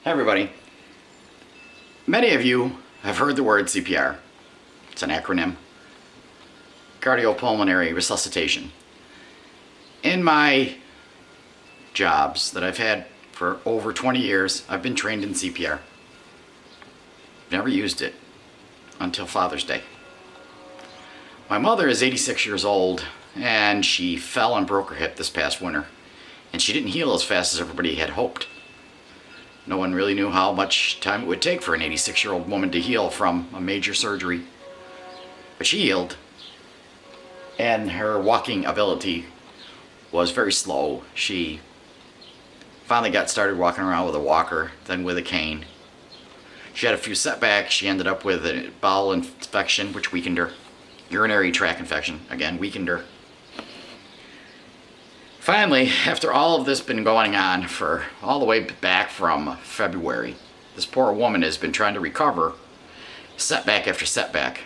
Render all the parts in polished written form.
Hi everybody. Many of you have heard the word CPR. It's an acronym. Cardiopulmonary resuscitation. In my jobs that I've had for over 20 years, I've been trained in CPR. Never used it until Father's Day. My mother is 86 years old and she fell and broke her hip this past winter. And she didn't heal as fast as everybody had hoped. No one really knew how much time it would take for an 86-year-old woman to heal from a major surgery. But she healed, and her walking ability was very slow. She finally got started walking around with a walker, then with a cane. She had a few setbacks. She ended up with a bowel infection, which weakened her. Urinary tract infection, again, weakened her. Finally, after all of this been going on for all the way back from February, this poor woman has been trying to recover setback after setback.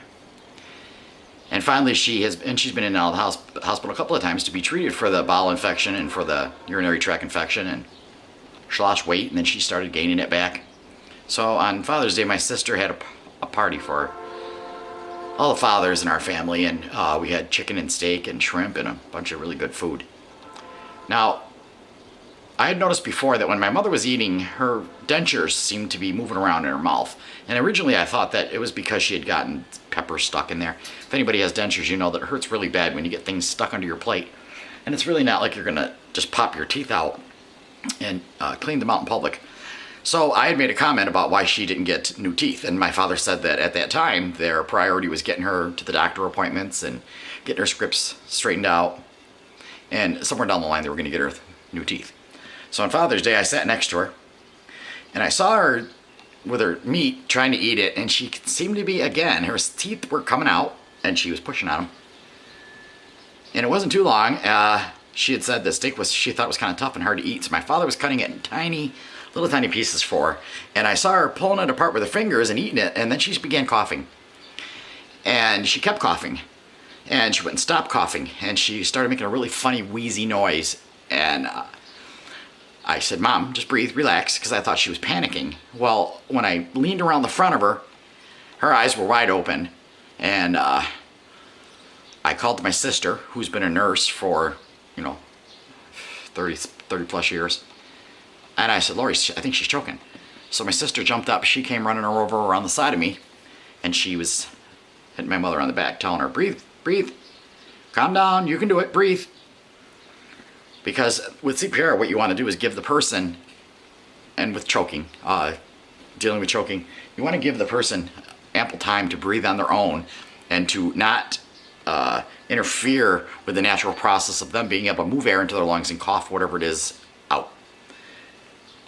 And finally she's been in and out of the hospital a couple of times to be treated for the bowel infection and for the urinary tract infection, and she lost weight and then she started gaining it back. So on Father's Day, my sister had a party for all the fathers in our family, and we had chicken and steak and shrimp and a bunch of really good food. Now, I had noticed before that when my mother was eating, her dentures seemed to be moving around in her mouth. And originally I thought that it was because she had gotten pepper stuck in there. If anybody has dentures, you know that it hurts really bad when you get things stuck under your plate. And it's really not like you're gonna just pop your teeth out and clean them out in public. So I had made a comment about why she didn't get new teeth. And my father said that at that time, their priority was getting her to the doctor appointments and getting her scripts straightened out. And somewhere down the line, they were going to get her new teeth. So on Father's Day, I sat next to her, and I saw her with her meat trying to eat it, and she seemed to be, again, her teeth were coming out, and she was pushing on them. And it wasn't too long. She had said the steak she thought was kind of tough and hard to eat, so my father was cutting it in little tiny pieces for her. And I saw her pulling it apart with her fingers and eating it, and then she began coughing. And she kept coughing. And she wouldn't stop coughing, and she started making a really funny, wheezy noise. And I said, "Mom, just breathe, relax," because I thought she was panicking. Well, when I leaned around the front of her, her eyes were wide open, and I called to my sister, who's been a nurse for, 30 plus years. And I said, "Lori, I think she's choking." So my sister jumped up, she came running over around the side of me, and she was hitting my mother on the back, telling her, breathe, calm down, you can do it, breathe. Because with CPR, what you want to do is give the person, and with choking, dealing with choking, you want to give the person ample time to breathe on their own and to not interfere with the natural process of them being able to move air into their lungs and cough whatever it is out.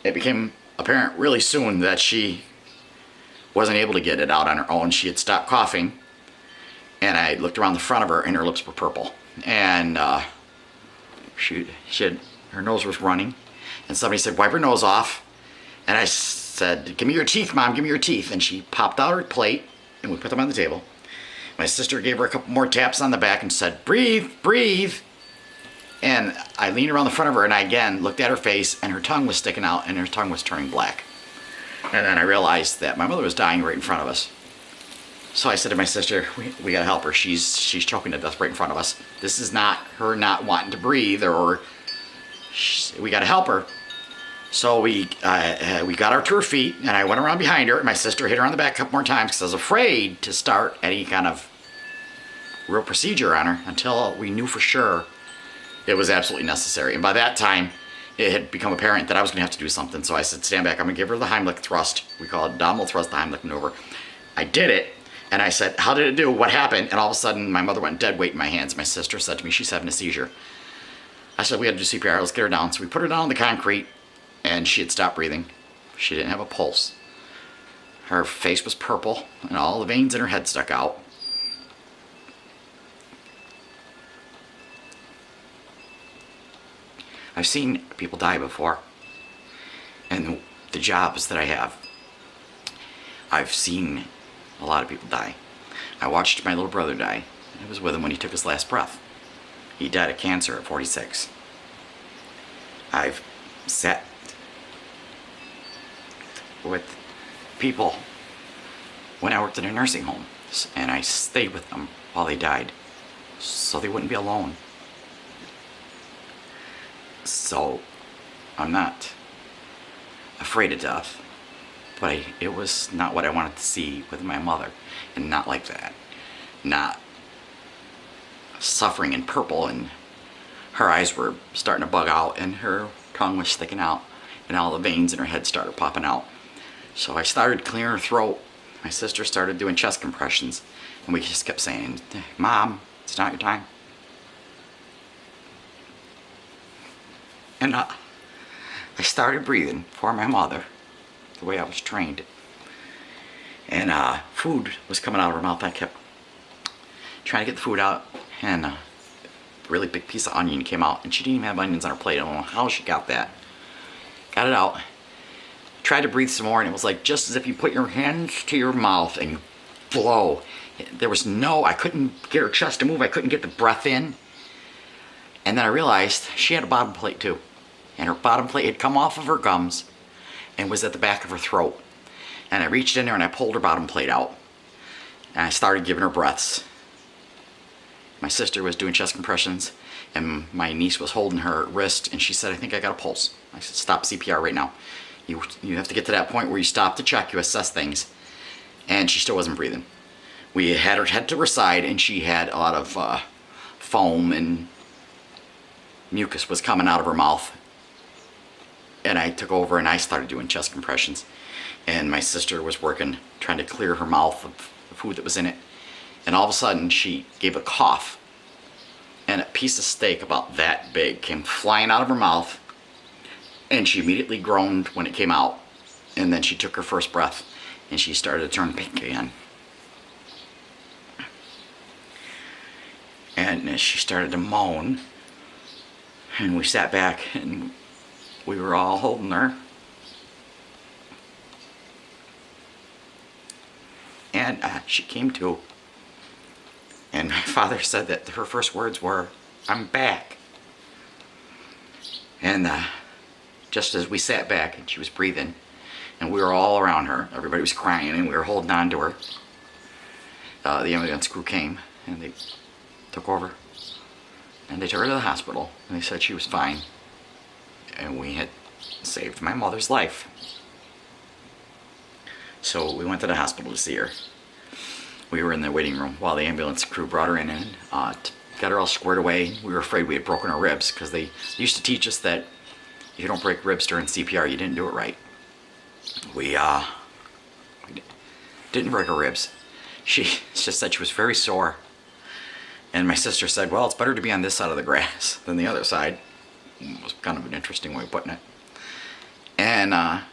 It became apparent really soon that she wasn't able to get it out on her own. She had stopped coughing. And I looked around the front of her, and her lips were purple. And her nose was running. And somebody said, "Wipe her nose off." And I said, "Give me your teeth, Mom, give me your teeth." And she popped out her plate, and we put them on the table. My sister gave her a couple more taps on the back and said, "Breathe, breathe." And I leaned around the front of her, and I again looked at her face, and her tongue was sticking out, and her tongue was turning black. And then I realized that my mother was dying right in front of us. So I said to my sister, we gotta help her. She's choking to death right in front of us. This is not her not wanting to breathe, we gotta help her. So we got her to her feet, and I went around behind her, and my sister hit her on the back a couple more times because I was afraid to start any kind of real procedure on her until we knew for sure it was absolutely necessary. And by that time, it had become apparent that I was gonna have to do something. So I said, "Stand back, I'm gonna give her the Heimlich thrust." We call it abdominal thrust, the Heimlich maneuver. I did it. And I said, "How did it do? What happened?" And all of a sudden, my mother went dead weight in my hands. My sister said to me, "She's having a seizure." I said, "We got to do CPR. Let's get her down." So we put her down on the concrete, and she had stopped breathing. She didn't have a pulse. Her face was purple, and all the veins in her head stuck out. I've seen people die before. And the jobs that I have, I've seen a lot of people die. I watched my little brother die. I was with him when he took his last breath. He died of cancer at 46. I've sat with people when I worked in a nursing home, and I stayed with them while they died so they wouldn't be alone. So I'm not afraid of death, but it was not what I wanted to see with my mother, and not like that. Not suffering in purple, and her eyes were starting to bug out, and her tongue was sticking out, and all the veins in her head started popping out. So I started clearing her throat. My sister started doing chest compressions, and we just kept saying, "Mom, it's not your time." And I started breathing for my mother the way I was trained. And food was coming out of her mouth. I kept trying to get the food out, and a really big piece of onion came out, and she didn't even have onions on her plate. I don't know how she got that. Got it out. Tried to breathe some more, and it was like just as if you put your hands to your mouth and blow. There was I couldn't get her chest to move. I couldn't get the breath in. And then I realized she had a bottom plate too. And her bottom plate had come off of her gums and was at the back of her throat. And I reached in there and I pulled her bottom plate out. And I started giving her breaths. My sister was doing chest compressions, and my niece was holding her wrist, and she said, "I think I got a pulse." I said, "Stop CPR right now. You have to get to that point where you stop to check, you assess things." And she still wasn't breathing. We had her head to her side, and she had a lot of foam and mucus was coming out of her mouth. And I took over and I started doing chest compressions. And my sister was working, trying to clear her mouth of the food that was in it. And all of a sudden, she gave a cough. And a piece of steak about that big came flying out of her mouth. And she immediately groaned when it came out. And then she took her first breath, and she started to turn pink again. And she started to moan. And we sat back, and we were all holding her. And she came to. And my father said that her first words were, "I'm back." And just as we sat back and she was breathing, and we were all around her, everybody was crying, and we were holding on to her, the ambulance crew came, and they took over. And they took her to the hospital, and they said she was fine. And we had saved my mother's life. So we went to the hospital to see her. We were in the waiting room while the ambulance crew brought her in and got her all squared away. We were afraid we had broken her ribs, because they used to teach us that if you don't break ribs during CPR, you didn't do it right. We didn't break her ribs. She just said she was very sore. And my sister said, "Well, it's better to be on this side of the grass than the other side." It was kind of an interesting way of putting it. And I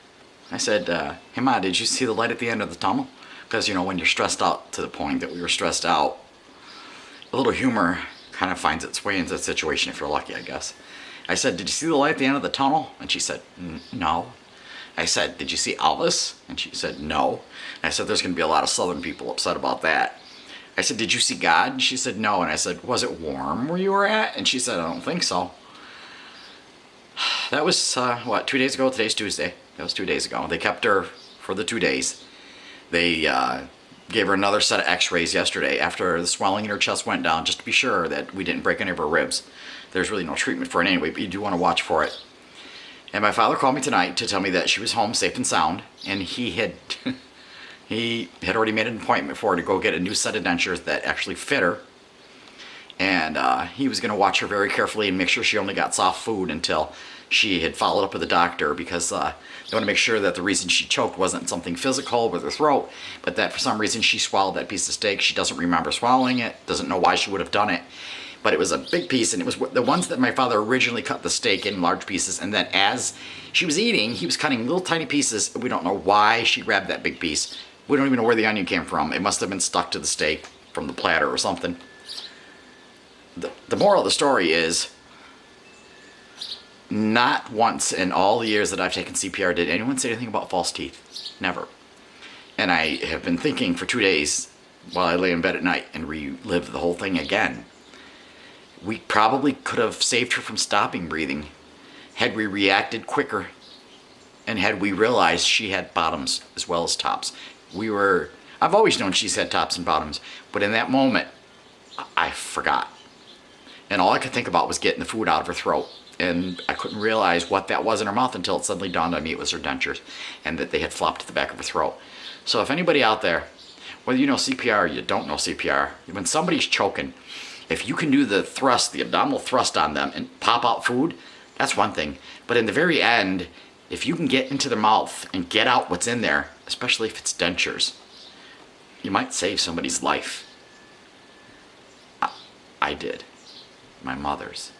said, "Hey, Ma, did you see the light at the end of the tunnel?" Because, when you're stressed out to the point that we were stressed out, a little humor kind of finds its way into the situation if you're lucky, I guess. I said, "Did you see the light at the end of the tunnel?" And she said, "No." I said, "Did you see Elvis?" And she said, "No." And I said, "There's going to be a lot of Southern people upset about that." I said, "Did you see God?" And she said, "No." And I said, "Was it warm where you were at?" And she said, "I don't think so." That was, 2 days ago? Today's Tuesday. That was 2 days ago. They kept her for the 2 days. They gave her another set of x-rays yesterday after the swelling in her chest went down, just to be sure that we didn't break any of her ribs. There's really no treatment for it anyway, but you do want to watch for it. And my father called me tonight to tell me that she was home safe and sound, and he had already made an appointment for her to go get a new set of dentures that actually fit her. And he was going to watch her very carefully and make sure she only got soft food until she had followed up with the doctor, because they want to make sure that the reason she choked wasn't something physical with her throat, but that for some reason she swallowed that piece of steak. She doesn't remember swallowing it, doesn't know why she would have done it, but it was a big piece, and it was the ones that my father originally cut the steak in large pieces, and then as she was eating, he was cutting little tiny pieces. We don't know why she grabbed that big piece. We don't even know where the onion came from. It must have been stuck to the steak from the platter or something. The moral of the story is, not once in all the years that I've taken CPR did anyone say anything about false teeth. Never. And I have been thinking for 2 days while I lay in bed at night and relived the whole thing again. We probably could have saved her from stopping breathing had we reacted quicker And had we realized she had bottoms as well as tops, I've always known she's had tops and bottoms, but in that moment, I forgot. And all I could think about was getting the food out of her throat. And I couldn't realize what that was in her mouth until it suddenly dawned on me it was her dentures and that they had flopped to the back of her throat. So if anybody out there, whether you know CPR or you don't know CPR, when somebody's choking, if you can do the thrust, the abdominal thrust on them and pop out food, that's one thing. But in the very end, if you can get into their mouth and get out what's in there, especially if it's dentures, you might save somebody's life. I did. My mother's.